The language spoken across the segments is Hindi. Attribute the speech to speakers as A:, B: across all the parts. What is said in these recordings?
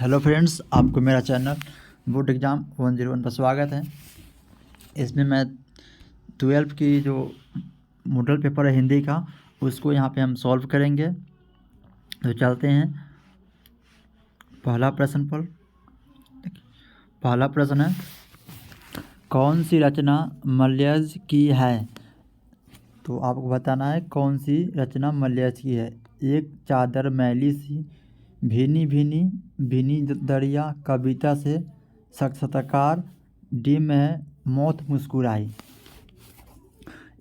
A: हेलो फ्रेंड्स, आपको मेरा चैनल बोर्ड एग्ज़ाम 101 पर स्वागत है। इसमें मैं 12th की जो मॉडल पेपर है हिंदी का, उसको यहाँ पे हम सॉल्व करेंगे। तो चलते हैं पहला प्रश्न पर। पहला प्रश्न है, कौन सी रचना मलयज की है? तो आपको बताना है कौन सी रचना मलयज की है। एक चादर मैली सी, भीनी भीनी भीनी दरिया, कविता से साक्षात्कार, डी में मौत मुस्कुराई।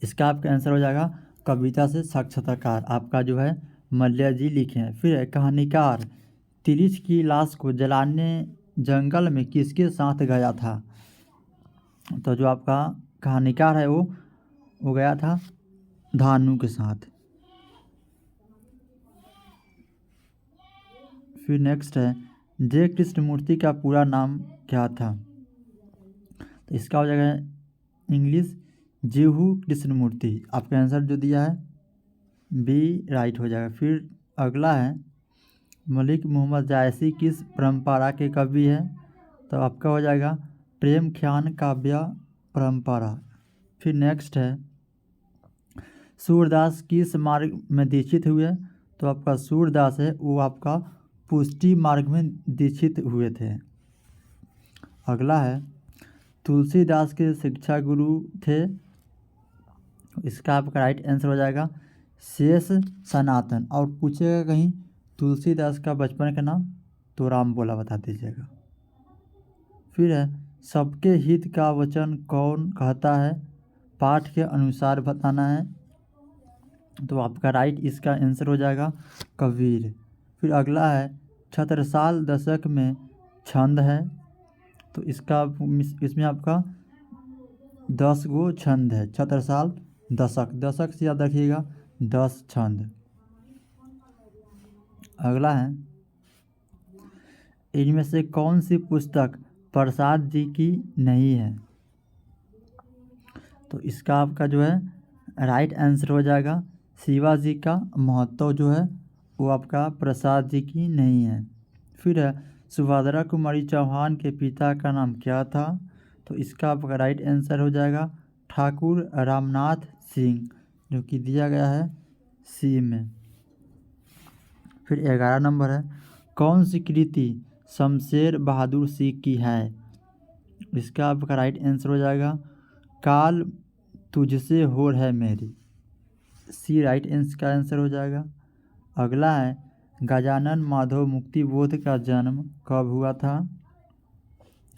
A: इसका आपका आंसर हो जाएगा कविता से साक्षात्कार। आपका जो है मल्य जी लिखे हैं। फिर है कहानीकार, तिलिच की लाश को जलाने जंगल में किसके साथ गया था? तो जो आपका कहानीकार है वो गया था धानु के साथ। फिर नेक्स्ट है, जय कृष्णमूर्ति का पूरा नाम क्या था? तो इसका हो जाएगा इंग्लिश जेहू कृष्णमूर्ति। आपका आंसर जो दिया है बी राइट हो जाएगा। फिर अगला है, मलिक मोहम्मद जायसी किस परंपरा के कवि है? तो आपका हो जाएगा प्रेम ख्यान काव्य परंपरा। फिर नेक्स्ट है, सूरदास किस मार्ग में दीक्षित हुए? तो आपका सूरदास है वो आपका पुष्टि मार्ग में दीक्षित हुए थे। अगला है, तुलसीदास के शिक्षा गुरु थे? इसका आपका राइट आंसर हो जाएगा शेष सनातन। और पूछेगा कहीं तुलसीदास का बचपन का नाम, तो राम बोला बता दीजिएगा। फिर है, सबके हित का वचन कौन कहता है? पाठ के अनुसार बताना है। तो आपका राइट इसका आंसर हो जाएगा कबीर। फिर अगला है, छत्रसाल दशक में छंद है? तो इसमें आपका 10 गो छंद है। छत्रसाल दशक से याद रखिएगा 10 छंद। अगला है, इनमें से कौन सी पुस्तक प्रसाद जी की नहीं है? तो इसका आपका जो है राइट आंसर हो जाएगा शिवाजी का महत्व जो है वो आपका प्रसाद जी की नहीं है। फिर है, सुभद्रा कुमारी चौहान के पिता का नाम क्या था? तो इसका आपका राइट आंसर हो जाएगा ठाकुर रामनाथ सिंह, जो कि दिया गया है सी में। फिर 11 नंबर है, कौन सी कृति शमशेर बहादुर सिंह की है? इसका आपका राइट आंसर हो जाएगा काल तुझसे होर है मेरी, सी राइट का आंसर हो जाएगा। अगला है, गजानन माधव मुक्ति बोध का जन्म कब हुआ था?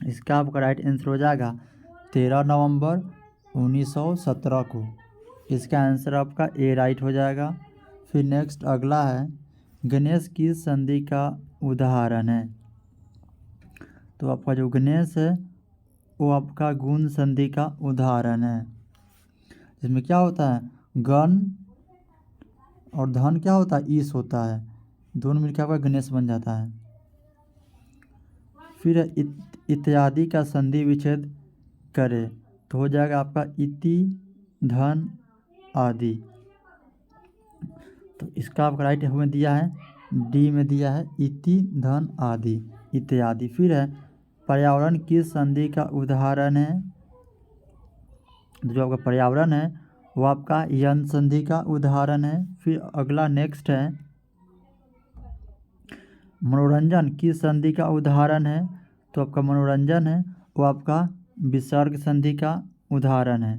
A: इसका आपका राइट आंसर हो जाएगा 13 नवंबर 1917 को। इसका आंसर आपका ए राइट हो जाएगा। फिर नेक्स्ट अगला है, गणेश किस संधि का उदाहरण है? तो आपका जो गणेश है वो आपका गुण संधि का उदाहरण है। इसमें क्या होता है, गण और धन क्या होता है, ईश होता है, दोनों मिलकर आपका गणेश बन जाता है। फिर इत्यादि का संधि विच्छेद करे, तो हो जाएगा आपका इति धन आदि। तो इसका आपका राइट हमें दिया है डी में दिया है इति धन आदि इत्यादि। फिर है, पर्यावरण किस संधि का उदाहरण है? जो आपका पर्यावरण है वो आपका यन संधि का उदाहरण है। फिर अगला नेक्स्ट है, मनोरंजन किस संधि का उदाहरण है? तो आपका मनोरंजन है वो आपका विसर्ग संधि का उदाहरण है।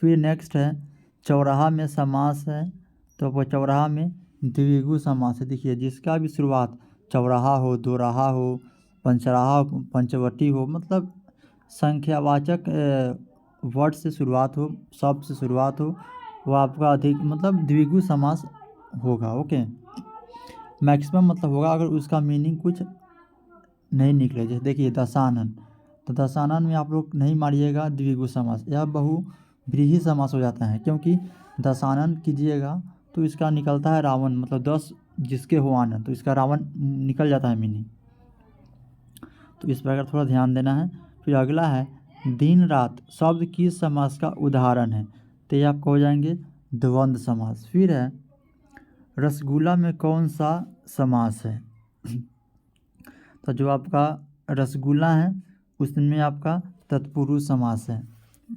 A: फिर नेक्स्ट है, चौराहा में समास है? तो आपका चौराहा में द्विगु समास है। देखिए जिसका भी शुरुआत चौराहा हो, दोराहा हो, पंचराहा हो, पंचवटी हो, मतलब संख्यावाचक वर्ड से शुरुआत हो, शब्द से शुरुआत हो, वो आपका अधिक मतलब द्विगु समास होगा। ओके, मैक्सिमम मतलब होगा अगर उसका मीनिंग कुछ नहीं निकले। जैसे देखिए दशानन, तो दशानन में आप लोग नहीं मारिएगा द्विगु समास, या बहुव्रीहि समास हो जाता है, क्योंकि दशानन कीजिएगा तो इसका निकलता है रावण, मतलब 10 जिसके हो आनंद, तो इसका रावण निकल जाता है मीनिंग। तो इस प्रकार थोड़ा ध्यान देना है। फिर अगला है, दिन रात शब्द किस समास का उदाहरण है? तो ये आपको हो जाएंगे द्वंद्व समास। फिर है, रसगुल्ला में कौन सा समास है? तो जो आपका रसगुल्ला है उसमें आपका तत्पुरुष समास है।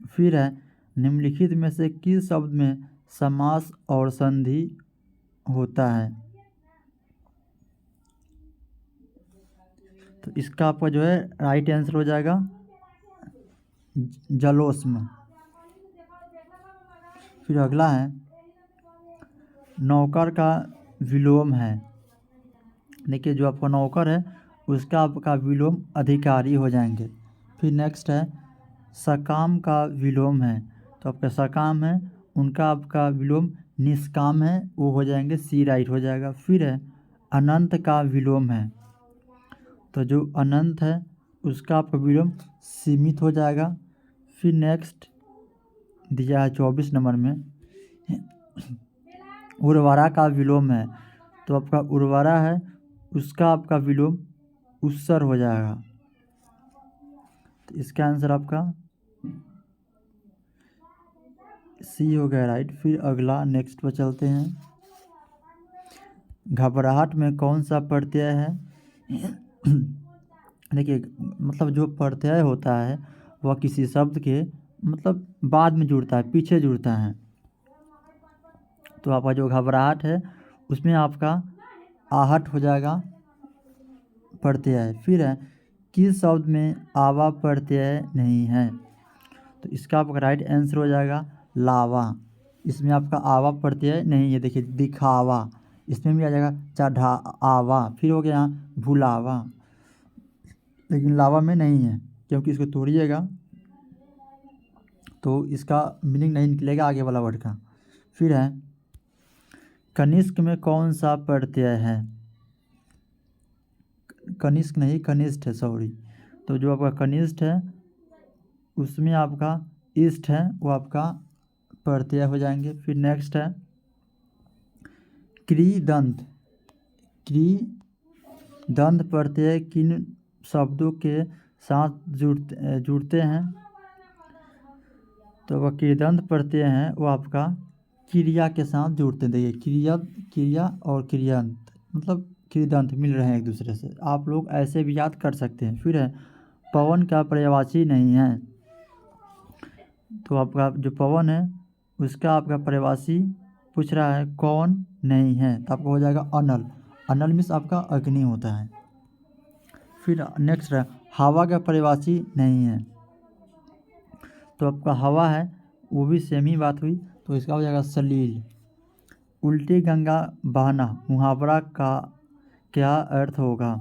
A: फिर है निम्नलिखित में से किस शब्द में समास और संधि होता है। तो इसका आपका जो है राइट आंसर हो जाएगा जलोष्म। फिर अगला है नौकर का विलोम है। देखिए जो आपका नौकर है उसका आपका विलोम अधिकारी हो जाएंगे। फिर नेक्स्ट है सकाम का विलोम है। तो आपका सकाम है उनका आपका विलोम निष्काम है, वो हो जाएंगे सी राइट हो जाएगा। फिर है अनंत का विलोम है। तो जो अनंत है उसका आपका विलोम सीमित हो जाएगा। फिर नेक्स्ट दिया है 24 नंबर में उर्वरा का विलोम है। तो आपका उर्वरा है उसका आपका विलोम उत्सर हो जाएगा। तो इसका आंसर आपका सी हो गया राइट। फिर अगला नेक्स्ट पर चलते हैं। घबराहट में कौन सा प्रत्यय है। देखिए मतलब जो प्रत्यय होता है वह किसी शब्द के मतलब बाद में जुड़ता है, पीछे जुड़ता है। तो आपका जो घबराहट है उसमें आपका आहट हो जाएगा प्रत्यय। फिर है किस शब्द में आवा प्रत्यय नहीं है। तो इसका आपका राइट आंसर हो जाएगा लावा। इसमें आपका आवा प्रत्यय नहीं है। देखिए दिखावा इसमें भी आ जाएगा चढ़ा आवा। फिर हो गया यहाँ भुलावा, लेकिन लावा में नहीं है क्योंकि इसको तोड़िएगा तो इसका मीनिंग नहीं निकलेगा आगे वाला वर्ड का। फिर है कनिष्क में कौन सा प्रत्यय है। कनिष्क नहीं कनिष्ठ है, सॉरी। तो जो आपका कनिष्ठ है उसमें आपका इष्ट है वो आपका प्रत्यय हो जाएंगे। फिर नेक्स्ट है क्रीदंत। क्रीदंत प्रत्यय किन शब्दों के साथ जुड़ते हैं। तो वह क्रीदंत प्रत्यय है वो आपका क्रिया के साथ जुड़ते हैं। देखिए क्रिया और क्रियंत मतलब क्रीदंत मिल रहे हैं एक दूसरे से, आप लोग ऐसे भी याद कर सकते हैं। फिर है पवन का पर्यायवाची नहीं है। तो आपका जो पवन है उसका आपका पर्यायवाची पूछ रहा है कौन नहीं है, तो आपका हो जाएगा अनल। अनल मीन्स आपका अग्नि होता है। फिर नेक्स्ट है हवा का पर्यायवाची नहीं है। तो आपका हवा है वो भी सेम ही बात हुई, तो इसका हो जाएगा सलील। उल्टी गंगा बहना मुहावरा का क्या अर्थ होगा।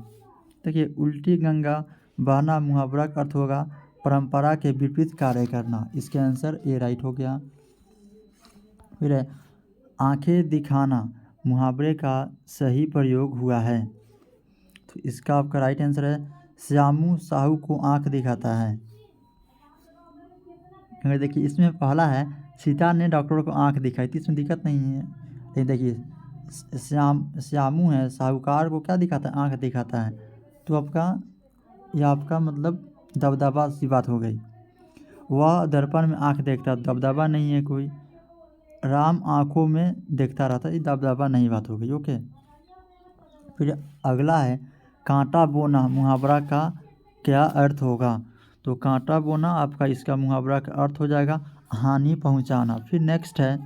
A: देखिए उल्टी गंगा बहना मुहावरा का अर्थ होगा परंपरा के विपरीत कार्य करना। इसके आंसर ए राइट हो गया। फिर है आंखें दिखाना मुहावरे का सही प्रयोग हुआ है। तो इसका आपका राइट आंसर है श्यामू साहू को आंख दिखाता है। अगर देखिए इसमें पहला है सीता ने डॉक्टर को आंख दिखाई थी, इसमें दिक्कत नहीं है। लेकिन देखिए श्यामू है साहूकार को क्या दिखाता है, आंख दिखाता है। तो आपका यह आपका मतलब दबदबा सी बात हो गई। वह दर्पण में आंख देखता, दबदबा नहीं है कोई। राम आंखों में देखता रहता, ये दबदबा नहीं बात हो गई। ओके। फिर अगला है कांटा बोना मुहावरा का क्या अर्थ होगा। तो कांटा बोना आपका इसका मुहावरा का अर्थ हो जाएगा हानि पहुंचाना। फिर नेक्स्ट है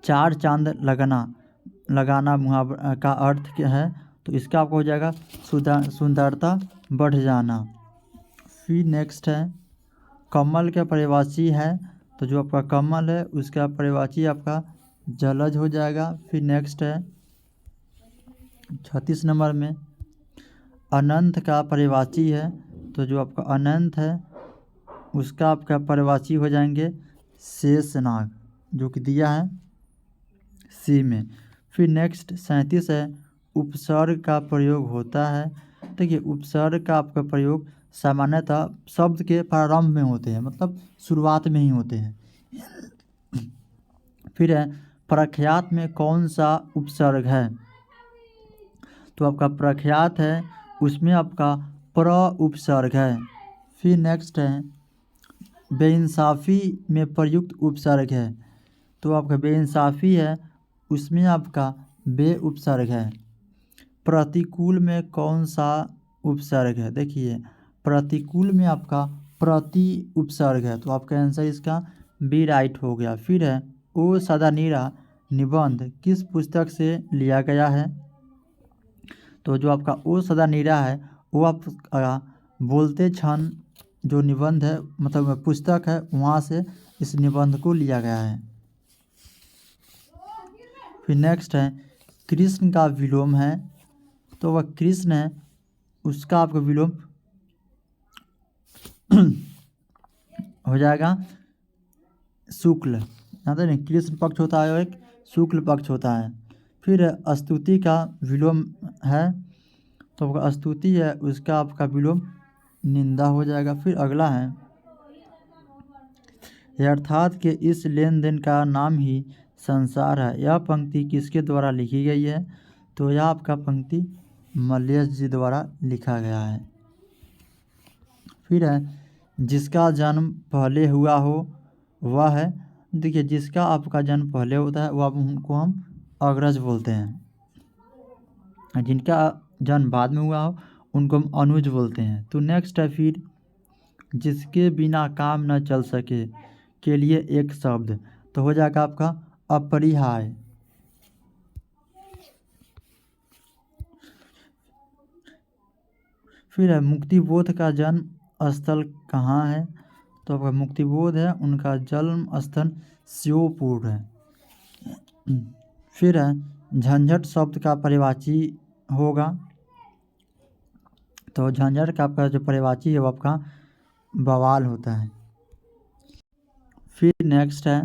A: चार चांद लगाना मुहावरा का अर्थ क्या है। तो इसका आपको हो जाएगा सुंदरता बढ़ जाना। फिर नेक्स्ट है कमल का पर्यायवाची है। तो जो आपका कमल है उसका पर्यायवाची आपका जलज हो जाएगा। फिर नेक्स्ट है 36 नंबर में अनंत का पर्यायवाची है। तो जो आपका अनंत है उसका आपका पर्यायवाची हो जाएंगे शेषनाग, जो कि दिया है सी में। फिर नेक्स्ट 37 है उपसर्ग का प्रयोग होता है। देखिए उपसर्ग का आपका प्रयोग सामान्यतः शब्द के प्रारंभ में होते हैं, मतलब शुरुआत में ही होते हैं। फिर है प्रख्यात में कौन सा उपसर्ग है। तो आपका प्रख्यात है उसमें आपका प्र उपसर्ग है। फिर नेक्स्ट है बेइंसाफ़ी में प्रयुक्त उपसर्ग है। तो आपका बेइंसाफ़ी है उसमें आपका बे उपसर्ग है। प्रतिकूल में कौन सा उपसर्ग है? देखिए प्रतिकूल में आपका प्रति उपसर्ग है, तो आपका आंसर इसका बी राइट हो गया। फिर है ओ सदानीरा निबंध किस पुस्तक से लिया गया है? तो जो आपका ओ सदानीरा है वो आपका बोलते क्षण जो निबंध है मतलब पुस्तक है वहाँ से इस निबंध को लिया गया है। फिर नेक्स्ट है कृष्ण का विलोम है, तो वह कृष्ण है उसका आपका विलोम हो जाएगा शुक्ल। जानते नहीं कृष्ण पक्ष होता है और एक शुक्ल पक्ष होता है। फिर स्तुति का विलोम है, तो आपका स्तुति है उसका आपका विलोम निंदा हो जाएगा। फिर अगला है अर्थात के इस लेन देन का नाम ही संसार है। यह पंक्ति किसके द्वारा लिखी गई है? तो यह आपका पंक्ति मलयज जी द्वारा लिखा गया है। फिर है जिसका जन्म पहले हुआ हो वह है, देखिए जिसका आपका जन्म पहले होता है वह उनको हम अग्रज बोलते हैं, जिनका जन्म बाद में हुआ हो उनको हम अनुज बोलते हैं। तो नेक्स्ट है फिर जिसके बिना काम न चल सके के लिए एक शब्द, तो हो जाएगा आपका अपरिहार्य। फिर है मुक्तिबोध का जन्म स्थल कहाँ है? तो आपका मुक्तिबोध है उनका जन्म स्थल श्योपुर है। फिर है झंझट शब्द का पर्यायवाची होगा, तो झंझट का आपका जो पर्यायवाची है वो आपका बवाल होता है। फिर नेक्स्ट है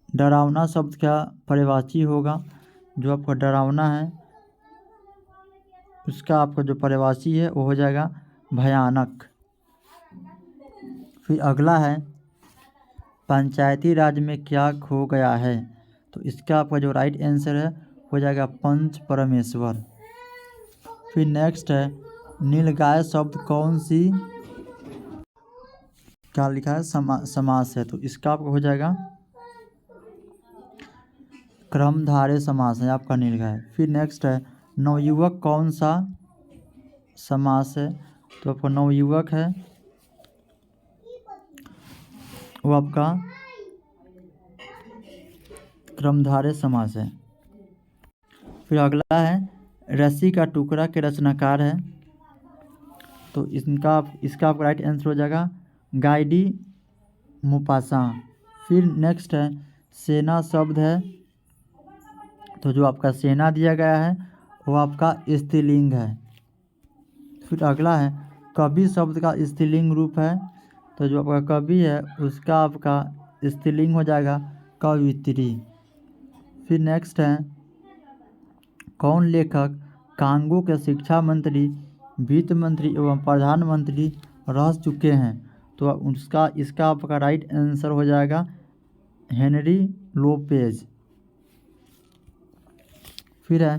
A: डरावना शब्द का पर्यायवाची होगा, जो आपका डरावना है उसका आपका जो पर्यायवाची है वो हो जाएगा भयानक। फिर अगला है पंचायती राज में क्या खो गया है? तो इसका आपका जो राइट आंसर है हो जाएगा पंच परमेश्वर। फिर नेक्स्ट है नीलगाय शब्द कौन सी क्या लिखा है समास है? तो इसका आपका हो जाएगा क्रमधारय समास है आपका नीलगाय। फिर नेक्स्ट है नवयुवक कौन सा समास है? तो आपका नवयुवक है वो आपका क्रमधारय समास है। फिर अगला है रस्सी का टुकड़ा के रचनाकार है, तो इसका आपका राइट आंसर हो जाएगा गाइडी मुपासा। फिर नेक्स्ट है सेना शब्द है, तो जो आपका सेना दिया गया है वो आपका स्त्रीलिंग है। फिर अगला है कवि शब्द का स्त्रीलिंग रूप है, तो जो आपका कवि है उसका आपका स्त्रीलिंग हो जाएगा कवित्री। फिर नेक्स्ट है कौन लेखक कांगो के शिक्षा मंत्री वित्त मंत्री एवं प्रधानमंत्री रह चुके हैं? तो इसका आपका राइट आंसर हो जाएगा हेनरी लोपेज। फिर है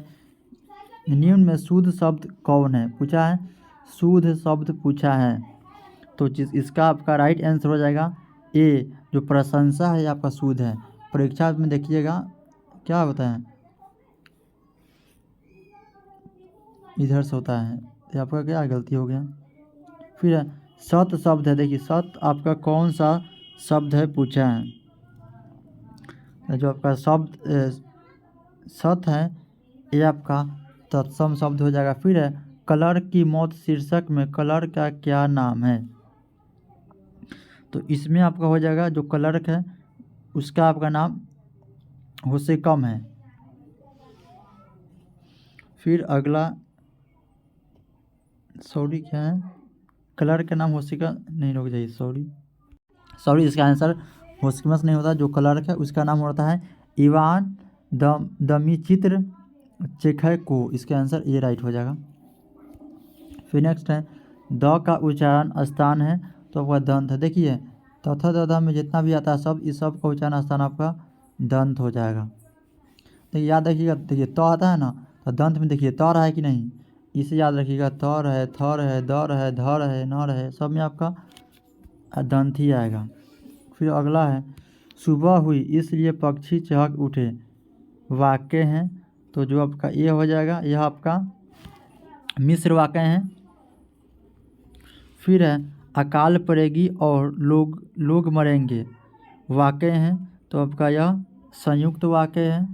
A: निम्न में शुद्ध शब्द कौन है? पूछा है शुद्ध शब्द पूछा है, तो इसका आपका राइट आंसर हो जाएगा ए, जो प्रशंसा है आपका शुद्ध है। परीक्षा में देखिएगा क्या होता है इधर से होता है, तो आपका क्या गलती हो गया। फिर है सत शब्द है, देखिए सत आपका कौन सा शब्द है पूछा है, तो जो आपका शब्द सत है ये आपका तत्सम शब्द हो जाएगा। फिर है कलर की मौत शीर्षक में कलर का क्या नाम है? तो इसमें आपका हो जाएगा जो क्लर्क है उसका आपका नाम होशे कम है। फिर अगला सॉरी क्या है क्लर्क का नाम होशिका नहीं रुक जाइए सॉरी इसका आंसर होशिकमस नहीं होता, जो क्लर्क है उसका नाम होता है इवान दमिचित्र चेखैको। इसका आंसर ये राइट हो जाएगा। फिर नेक्स्ट है द का उच्चारण स्थान है, तो आपका दंत है। देखिए तथा दधा में जितना भी आता है सब इस सब का उच्चारण स्थान आपका दंत हो जाएगा। देखिए याद रखिएगा, देखिए त आता है ना, तो दंत में देखिए त रहा है कि नहीं, इसे याद रखिएगा। तर है, थर है, दर है, धर है, नर है, सब में आपका दंत ही आएगा। फिर अगला है सुबह हुई इसलिए पक्षी चहक उठे, वाक्य हैं तो जो आपका ये हो जाएगा, यह आपका मिस्र वाक्य हैं। फिर है अकाल पड़ेगी और लोग मरेंगे, वाक्य हैं, तो आपका यह संयुक्त वाक्य है।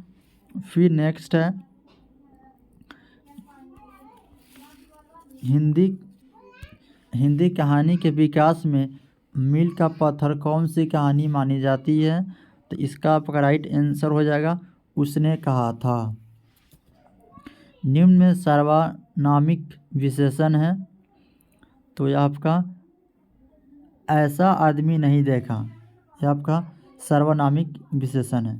A: फिर नेक्स्ट है हिंदी कहानी के विकास में मील का पत्थर कौन सी कहानी मानी जाती है? तो इसका आपका राइट आंसर हो जाएगा उसने कहा था। निम्न में सार्वनामिक विशेषण है, तो यह आपका ऐसा आदमी नहीं देखा, यह आपका सार्वनामिक विशेषण है।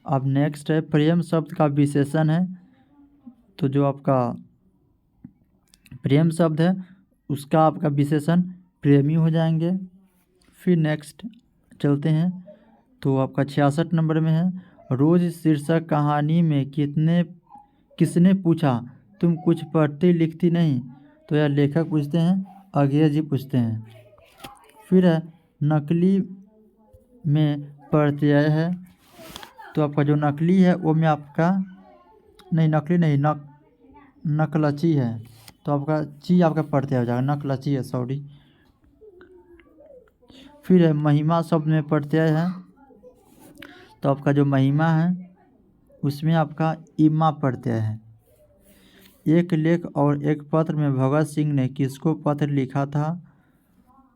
A: अब नेक्स्ट है प्रेम शब्द का विशेषण है, तो जो आपका प्रेम शब्द है उसका आपका विशेषण प्रेमी हो जाएंगे। फिर नेक्स्ट चलते हैं, तो आपका 66 नंबर में है रोज शीर्षक कहानी में किसने पूछा तुम कुछ पढ़ती लिखती नहीं? तो यह लेखक पूछते हैं, अघेय जी पूछते हैं। फिर है नकली में प्रत्यय है, तो आपका जो नकली है वो में आपका नकली नहीं नकलची है, तो आपका ची आपका प्रत्यय हो जाएगा, नकलची है, सॉरी। फिर है महिमा शब्द में प्रत्यय है, तो आपका जो महिमा है उसमें आपका इमा प्रत्यय है। एक लेख और एक पत्र में भगत सिंह ने किसको पत्र लिखा था?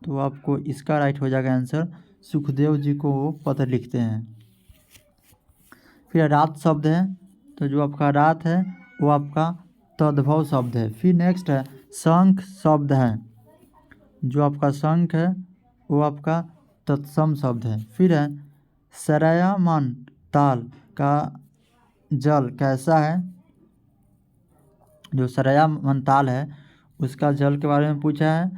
A: तो आपको इसका राइट हो जाएगा आंसर, सुखदेव जी को वो पत्र लिखते हैं। फिर रात शब्द है, तो जो आपका रात है वो आपका तद्भव शब्द है। फिर नेक्स्ट है शंख शब्द है, जो आपका शंख है वो आपका तत्सम शब्द है। फिर है सरयामान ताल का जल कैसा है? जो सरयामान ताल है उसका जल के बारे में पूछा है,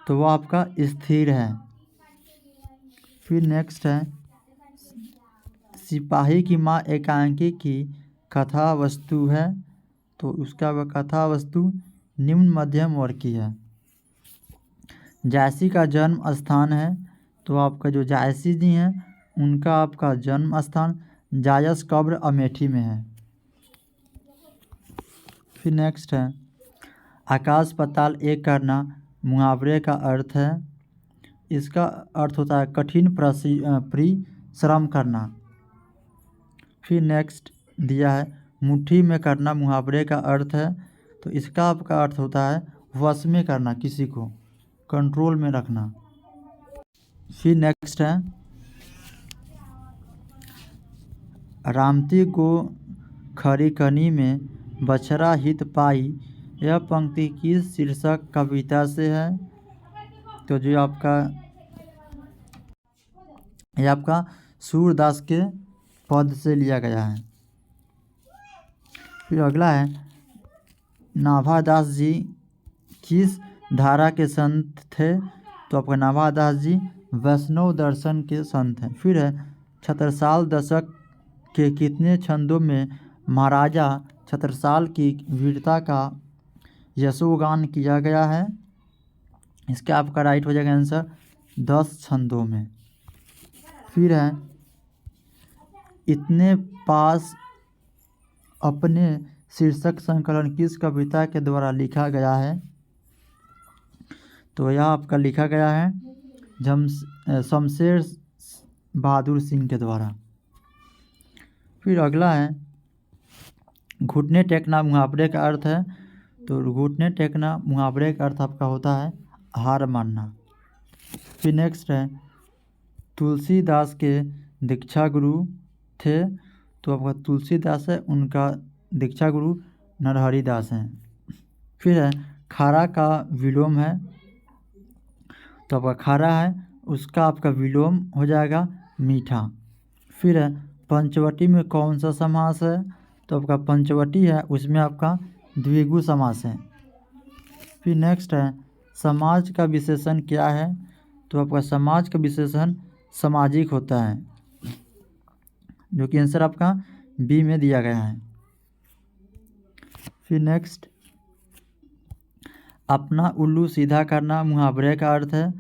A: तो वह आपका स्थिर है। फिर नेक्स्ट है सिपाही की माँ एकांकी की कथा वस्तु है, तो उसका वह कथा वस्तु निम्न मध्यम वर्ग की है। जायसी का जन्म स्थान है, तो आपका जो जायसी जी हैं उनका आपका जन्म स्थान जायस कब्र अमेठी में है। फिर नेक्स्ट है आकाश पाताल एक करना मुहावरे का अर्थ है, इसका अर्थ होता है कठिन परिश्रम करना। फिर नेक्स्ट दिया है मुट्ठी में करना मुहावरे का अर्थ है, तो इसका आपका अर्थ होता है वश में करना, किसी को कंट्रोल में रखना। फिर नेक्स्ट है रामती को खरी कनी में बछड़ा हित पाई, यह पंक्ति किस शीर्षक कविता से है? तो जो आपका यह आपका सूरदास के पद से लिया गया है। फिर अगला है नाभादास जी किस धारा के संत थे? तो आपका नाभादास जी वैष्णव दर्शन के संत हैं। फिर है छत्रसाल दशक के कितने छंदों में महाराजा छत्रसाल की वीरता का यशोगान किया गया है? इसका आपका राइट हो जाएगा आंसर 10 छंदों में। फिर है इतने पास अपने शीर्षक संकलन किस कविता के द्वारा लिखा गया है? तो यह आपका लिखा गया है शमशेर बहादुर सिंह के द्वारा। फिर अगला है घुटने टेकना मुहावरे का अर्थ है, तो घुटने टेकना मुहावरे का अर्थ आपका होता है हार मानना। फिर नेक्स्ट है तुलसीदास के दीक्षा गुरु थे, तो आपका तुलसीदास है उनका दीक्षा गुरु नरहरि दास हैं। फिर है खारा का विलोम है, तो आपका खारा है उसका आपका विलोम हो जाएगा मीठा। फिर है पंचवटी में कौन सा समास है? तो आपका पंचवटी है उसमें आपका द्विगु समास है। फिर नेक्स्ट है समाज का विशेषण क्या है? तो आपका समाज का विशेषण सामाजिक होता है, जो कि आंसर आपका बी में दिया गया है। फिर नेक्स्ट अपना उल्लू सीधा करना मुहावरे का अर्थ है,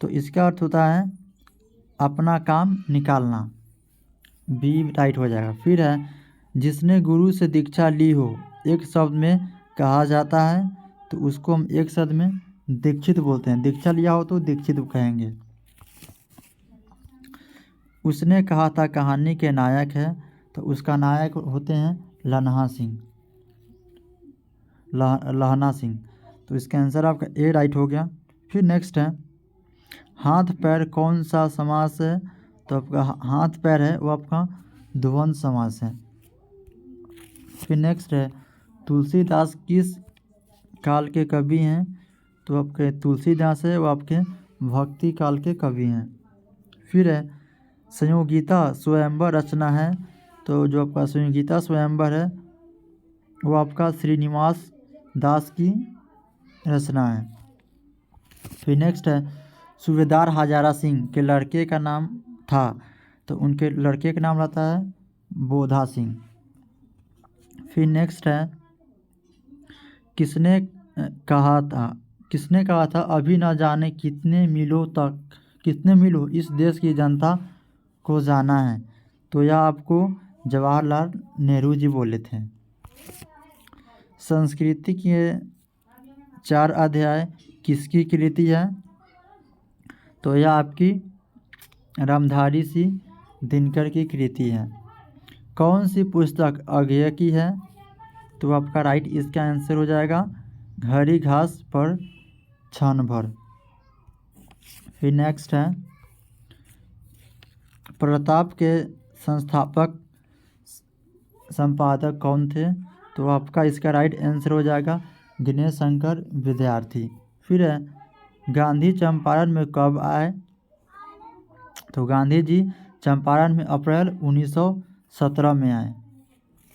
A: तो इसका अर्थ होता है अपना काम निकालना। बी राइट हो जाएगा। फिर है जिसने गुरु से दीक्षा ली हो, एक शब्द में कहा जाता है तो उसको हम एक शब्द में दीक्षित बोलते हैं। दीक्षा लिया हो तो दीक्षित कहेंगे। उसने कहा था कहानी के नायक है तो उसका नायक होते हैं लन्हा सिंह, लहना सिंह। तो इसका आंसर आपका ए राइट हो गया। फिर नेक्स्ट है हाथ पैर कौन सा समास है, तो आपका हाथ पैर है वो आपका द्वंद्व समास है। फिर नेक्स्ट है तुलसीदास किस काल के कवि हैं, तो आपके तुलसीदास है वो आपके भक्ति काल के कवि हैं। फिर है संयोगिता स्वयंवर रचना है, तो जो आपका संयोगिता स्वयंवर है वो आपका श्रीनिवास दास की रचना है। फिर नेक्स्ट है सूबेदार हजारा सिंह के लड़के का नाम था, तो उनके लड़के का नाम रहता है बोधा सिंह। फिर नेक्स्ट है किसने कहा था अभी न जाने कितने मीलों इस देश की जनता को जाना है, तो यह आपको जवाहरलाल नेहरू जी बोले थे। संस्कृति के 4 अध्याय किसकी कृति है, तो यह आपकी रामधारी सिंह दिनकर की कृति है। कौन सी पुस्तक अज्ञेय की है, तो आपका राइट इसका आंसर हो जाएगा हरी घास पर क्षण भर। फिर नेक्स्ट है प्रताप के संस्थापक संपादक कौन थे, तो आपका इसका राइट आंसर हो जाएगा गणेश शंकर विद्यार्थी। फिर है गांधी चंपारण में कब आए, तो गांधी जी चंपारण में अप्रैल 1917 में आए।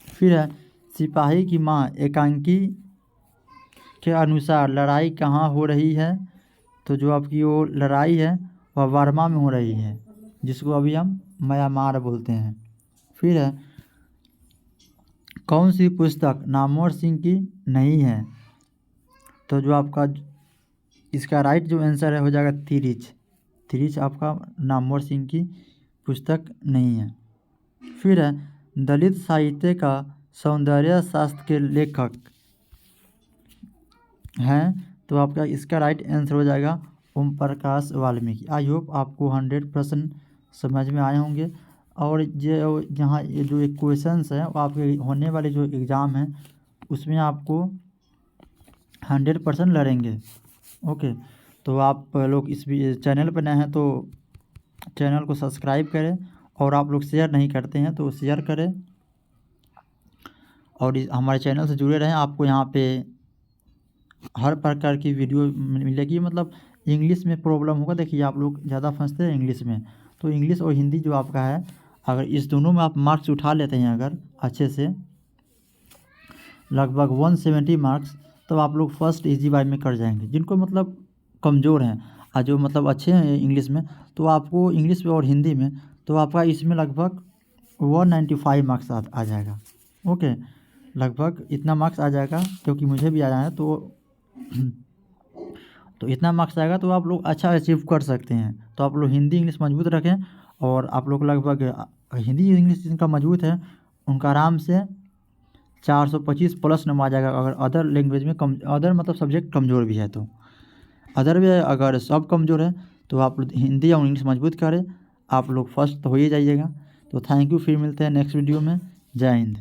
A: फिर है सिपाही की मां एकांकी के अनुसार लड़ाई कहाँ हो रही है, तो जो आपकी वो लड़ाई है वह बर्मा में हो रही है, जिसको अभी हम म्यांमार बोलते हैं। फिर है कौन सी पुस्तक नामवर सिंह की नहीं है, तो जो आपका इसका राइट जो आंसर है हो जाएगा तिरिच आपका नामवर सिंह की पुस्तक नहीं है। फिर है दलित साहित्य का सौंदर्य शास्त्र के लेखक हैं, तो आपका इसका राइट आंसर हो जाएगा ओम प्रकाश वाल्मीकि। आई होप आपको 100% समझ में आए होंगे। और जो यहाँ ये जो एक क्वेश्चंस है वो आपके होने वाले जो एग्ज़ाम है उसमें आपको 100% लड़ेंगे। ओके, तो आप लोग इस चैनल पर नए हैं तो चैनल को सब्सक्राइब करें, और आप लोग शेयर नहीं करते हैं तो शेयर करें, और हमारे चैनल से जुड़े रहें। आपको यहाँ पे हर प्रकार की वीडियो मिलेगी। मतलब इंग्लिश में प्रॉब्लम होगा, देखिए आप लोग ज़्यादा फंसते हैं इंग्लिश में, तो इंग्लिश और हिंदी जो आपका है अगर इस दोनों में आप मार्क्स उठा लेते हैं अगर अच्छे से लगभग 170 मार्क्स, तो आप लोग फर्स्ट इजी बाय में कर जाएंगे। जिनको मतलब कमज़ोर हैं और जो मतलब अच्छे हैं इंग्लिश में, तो आपको इंग्लिश में और हिंदी में तो आपका इसमें लगभग 195 मार्क्स आ जाएगा। ओके, लगभग इतना मार्क्स आ जाएगा, क्योंकि मुझे भी आया है तो इतना मार्क्स आएगा तो आप लोग अच्छा अचीव कर सकते हैं। तो आप लोग हिंदी इंग्लिश मजबूत रखें, और आप लोग लगभग हिंदी इंग्लिश जिनका मजबूत है उनका आराम से 425 प्लस नंबर आ जाएगा। अगर अदर लैंग्वेज में अदर मतलब सब्जेक्ट कमज़ोर भी है तो अदर भी है, अगर सब कमज़ोर है तो आप लोग हिंदी और इंग्लिश मजबूत करें, आप लोग फर्स्ट तो हो ही जाइएगा। तो थैंक यू, फिर मिलते हैं नेक्स्ट वीडियो में। जय हिंद।